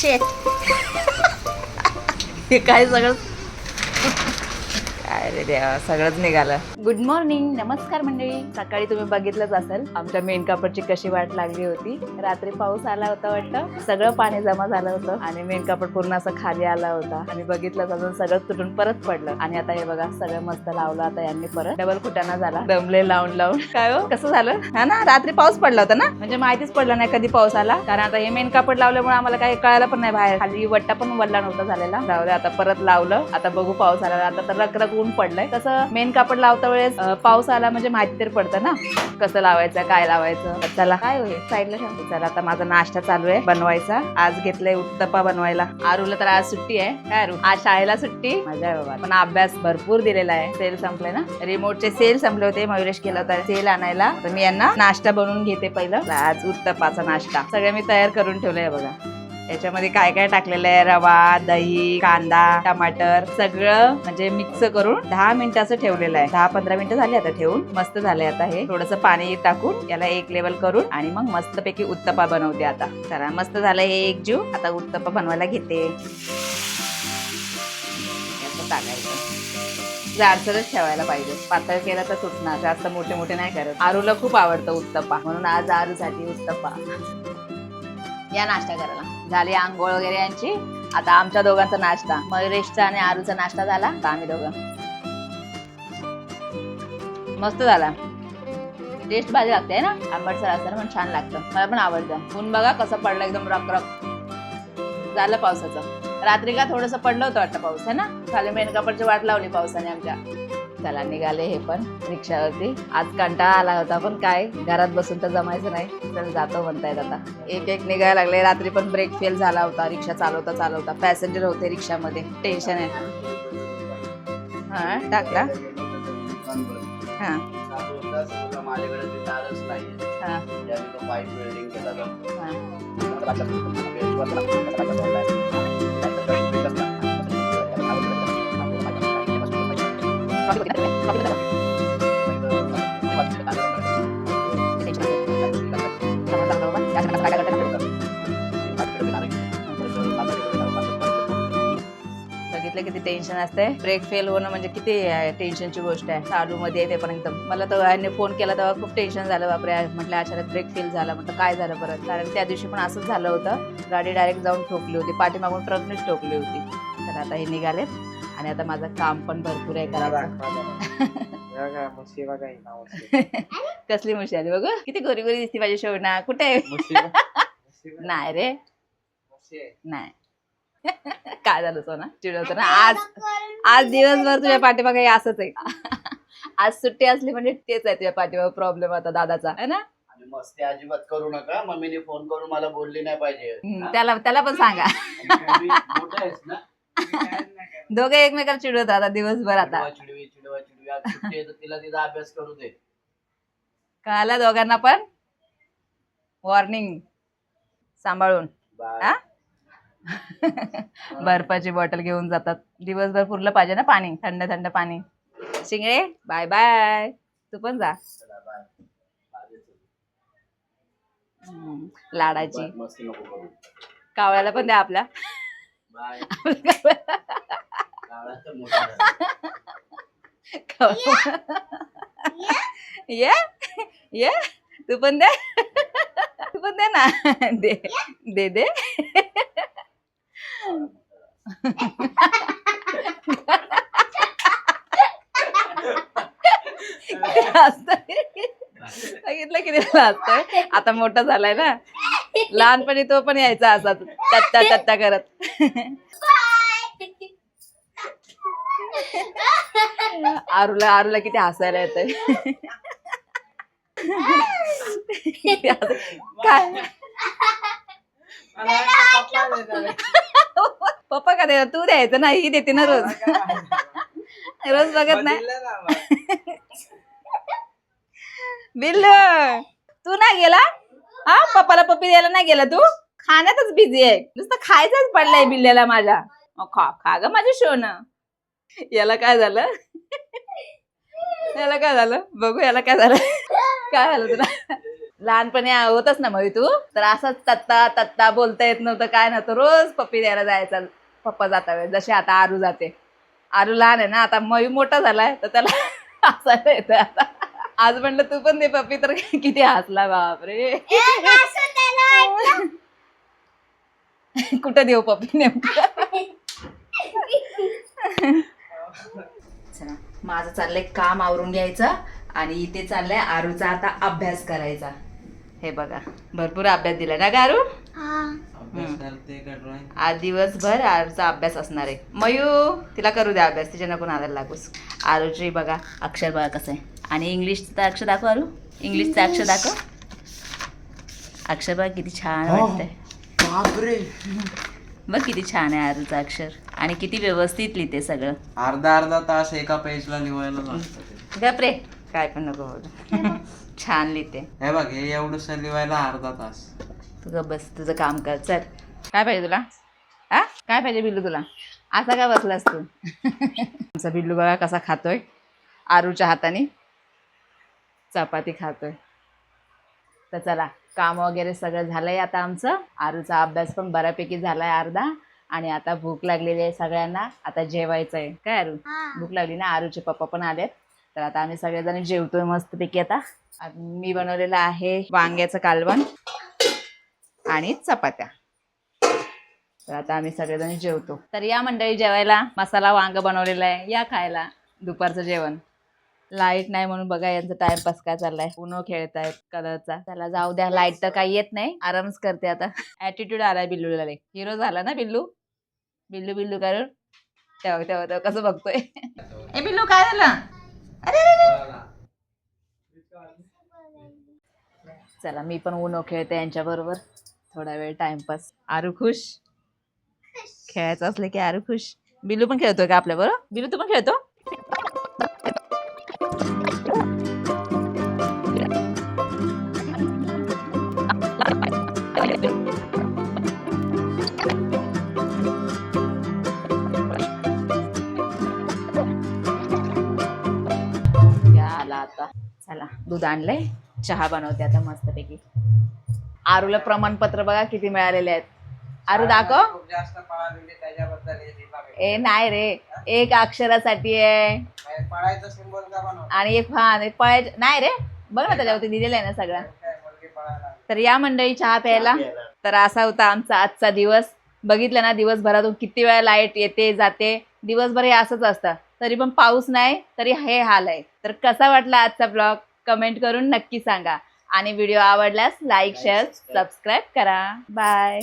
शेट हे काय सगळं काय रे देवा, सगळंच निघालं. गुड मॉर्निंग, नमस्कार मंडळी. सकाळी तुम्ही बघितलंच असेल आमच्या मेन कापडची कशी वाट लागली होती. रात्री पाऊस आला होता वाटतं, सगळं पाणी जमा झालं होतं आणि मेन कापड पूर्ण असं खाली आला होता आणि बघितलं अजून सगळं तुटून परत पडलं. आणि आता हे बघा सगळं मस्त लावलं. आता यांनी परत डबल कुटाणा झाला, दमले लावून लावून. काय हो कसं झालं हा ना, रात्री पाऊस पडला होता ना, म्हणजे माहितीच पडलं नाही कधी पाऊस आला. कारण आता हे मेन कापड लावल्यामुळे आम्हाला काही कळायला पण नाही, बाहेर खाली वट्टा पण वल्ला नव्हता झालेला. लावलं आता परत लावलं. आता बघू पाऊस आला, आता तर रखरख ऊन पडलंय. कसं मेन कापड लावता वेळेस पाऊस आला म्हणजे माहिती तर पडतं ना कसं लावायचं काय लावायचं. चला काय होईल साईडला ठेवतो. चला आता माझा नाश्ता चालू आहे बनवायचा. आज घेतलंय उत्तप्पा बनवायला. आरूला तर आज सुट्टी आहे. काय आरू आज शाळेला सुट्टी, मजा आहे बाबा. पण अभ्यास भरपूर दिलेला आहे. सेल संपले ना, रिमोटचे सेल संपले होते. मयुरेश केला होता सेल आणायला. तर मी यांना नाश्ता बनवून घेते पहिलं. आज उत्तप्पाचा नाश्ता सगळं मी तयार करून ठेवलंय बघा. याच्यामध्ये काय काय टाकलेलं आहे, रवा, दही, कांदा, टमाटर सगळं म्हणजे मिक्स करून 10 मिनिटं असं ठेवलेलं आहे. 10-15 मिनिटं झाली आता ठेवून. मस्त झालंय. आता हे थोडंसं पाणी टाकून याला एक लेवल करून आणि मग मस्तपैकी उत्तप्पा बनवते आता. चला मस्त झालंय हे एक जीव. आता उत्तप्पा बनवायला घेते. असं टाकायचं, जाडसरच ठेवायला पाहिजे. पातळ केला तर सुटणार, जास्त मोठे मोठे नाही करत. आरूला खूप आवडतं उत्तप्पा, म्हणून आज आरूसाठी उत्तप्पा. या नाश्ता करायला झाली आंघोळ वगैरे यांची. आता आमच्या दोघांचा नाश्ता, मयुरेशचा आणि आरूचा नाश्ता झाला. आता आम्ही दोघं मस्त झाला. टेस्ट भारी लागते ना, आंबटसर असताना पण छान लागतं. मला पण आवडतं. ऊन बघा कसं पडलं, एकदम रखरख झालं पावसाचं. रात्री का थोडंसं पडलं होतं वाटतं पाऊस आहे ना. खाली मेन कापडची वाट लावली पावसाने आमच्या. चला निघाले हे पण रिक्षावरती. आज कंटाळा आला होता, पण काय घरात बसून तर जमायचं नाही, तर जातो म्हणतायत आता. एक एक निघायला लागले. रात्री पण ब्रेक फेल झाला होता रिक्षा चालवता चालवता. पॅसेंजर होते रिक्षामध्ये, टेन्शन आहे. हा टाकला. हा बघितलं किती टेन्शन असते. ब्रेक फेल होणं म्हणजे किती टेन्शनची गोष्ट आहे. चालू मध्ये ते पण एकदम. मला तर यांनी फोन केला तेव्हा खूप टेन्शन झालं. बापरे म्हटलं अचानक ब्रेक फेल झाला. म्हटलं काय झालं परत, कारण त्या दिवशी पण असंच झालं होतं. गाडी डायरेक्ट जाऊन ठोकली होती, पाठीमागून ट्रकनेच ठोकली होती. तर आता हे निघालेत आणि आता माझं काम पण भरपूर आहे करायचं. कसली मुशी आली बघ, किती गोरी गोरी दिसती माझी शोभना. कुठे नाही रे, नाही. काय झालं सोना, चिडवतो ना. आज दिवसभर तुझ्या पाठीमागे असंच आहे. आज सुट्टी असली म्हणजे तेच आहे तुझ्या पाठीमागे प्रॉब्लेम आता दादाचा आहे ना. मस्ती अजिबात करू नका. मम्मीने फोन करून मला बोलली नाही पाहिजे. त्याला पण सांगा. मोठा आहेस ना, दोघे एकमेकाला चिडवत आता दिवसभर. आता चिडवी चिडवा चिडवी. आज सुट्टी आहे तर तिला तिचा अभ्यास करू दे. कळालं दोघांना पण. वॉर्निंग, सांभाळून. हा बर्फाची बॉटल घेऊन जातात. दिवसभर पुरलं पाहिजे ना पाणी, थंड थंड पाणी. शिंगडे बाय बाय, तू पण जा. लाडाची मस्ती नको करू. कावळ्याला पण द्या आपल्या. बाय. ये ये तू पण दे, तू पण दे ना. दे दे दे. सांगितलं किती लाजतोय. आता मोठा झालाय ना, लहानपणी तो पण यायचा असा तत्ता तत्ता करत. आरूला किती हसायला येतंय. काय पप्पा का दे, तू द्यायचं ना, ही देते ना रोज. रोज बघत नाही. बिल्लू तू नाही गेला हा, पप्पाला पप्पी द्यायला नाही गेला तू, खाण्यातच बिझी आहे. नुसतं खायचंच पडलंय बिल्ल्याला माझ्या. खा खा ग माझी शोन. याला काय झालं, याला काय झालं बघू, याला काय झालं, काय झालं तुला. लहानपणी होतच ना मग तू तर असंच तत्ता तत्ता बोलता येत नव्हतं काय नव्हतं रोज पप्पी द्यायला जायचा पप्पा जाता वेळ जशी आता आरू जाते. आरू लहान आहे ना आता मयू मोठा झालाय तर त्याला हसायला येतं आता. आज म्हणलं तू पण दे पप्पी तर किती हसला बापरे. कुठं देऊ पप्पी नेमकं. चला माझं चाललंय काम आवरून घ्यायचं आणि इथे चाललंय आरूचा आता अभ्यास करायचा. हे बघा भरपूर अभ्यास दिलाय ना गारू. आज दिवसभर आरूचा अभ्यास असणार आहे. मयू तिला करू द्या अभ्यास तिच्या नको नादाला लागूस. आरूची बघा अक्षर बघा कसं आहे आणि इंग्लिशचं अक्षर दाखव आरू. इंग्लिशचं अक्षर दाखव. अक्षर बघा किती छान वाटतंय. बापरे बघ किती छान आहे आरूचं अक्षर आणि किती व्यवस्थित लिहिते सगळं. अर्धा तास एका पेजला लिहायला लागतं. गपरे काय पण नको बोलू. छान लिहिते. हे बघ हे एवढंसं लिहायला अर्धा तास. तुझं बस तुझं काम कर चल. काय पाहिजे तुला आ काय पाहिजे बिल्लू तुला. असा का बसलास तू. आमचा बिल्लू बघा कसा खातोय आरूच्या हाताने चपाती खातोय. तर चला काम वगैरे सगळं झालंय आता आमचं. आरूचा अभ्यास पण बऱ्यापैकी झालाय अर्धा आणि आता भूक लागलेली आहे सगळ्यांना. आता जेवायचं आहे काय आरू. भूक लागली ना. आरूचे पप्पा पण आलेत तर आता आम्ही सगळेजण जेवतोय मस्तपैकी. आता मी बनवलेलं आहे वांग्याचं कालवण आणि चपात्या. तर आता आम्ही सगळेजण जेवतो. तर या मंडळी जेवायला. मसाला वांग बनवलेला आहे या खायला दुपारचं जेवण. लाईट नाही म्हणून बघा यांचा टाइमपास काय चाललाय. उनो खेळतायत कलरचा. त्याला जाऊ द्या लाईट तर काही येत नाही आरामच करते आता. ऍटिट्यूड आलाय बिल्लूला. हिरो झाला ना बिल्लू. बिल्लू बिल्लू करून तेव्हा तेव्हा तेव्हा कसं बघतोय. ए बिल्लू काय झालं. अरे चला मी पण उनो खेळते यांच्या बरोबर थोडा वेळ टाइमपास. आरू खुश. खेळायचं असलं की आरू खुश. बिल्लू पण खेळतोय का आपल्या बरोबर. बिल्लू तू पण खेळतो. आता चला दूध आणलंय चहा बनवते आता मस्तपैकी. आरूला प्रमाणपत्र बघा किती मिळालेले आहेत. आरू दाखव. जास्त पळालेली त्याच्याबद्दल ए नाही रे एक अक्षरासाठी आहे पळायचं सिम्बॉल का बनव आणि एक फान पळायचं नाही रे. बघ ना त्याच्यावरती दिलेलं आहे ना सगळं. तर या मंडळी चहा प्यायला. तर असा होता आमचा आजचा दिवस. बघितलं ना दिवसभरातून किती वेळा लाईट येते जाते. दिवसभर हे असंच असतं. तरी पण पाऊस नाही तरी हे हाल आहे. तर कसा वाटला आजचा ब्लॉग कमेंट करून नक्की सांगा आणि व्हिडिओ आवडल्यास लाईक शेअर सबस्क्राईब करा. बाय.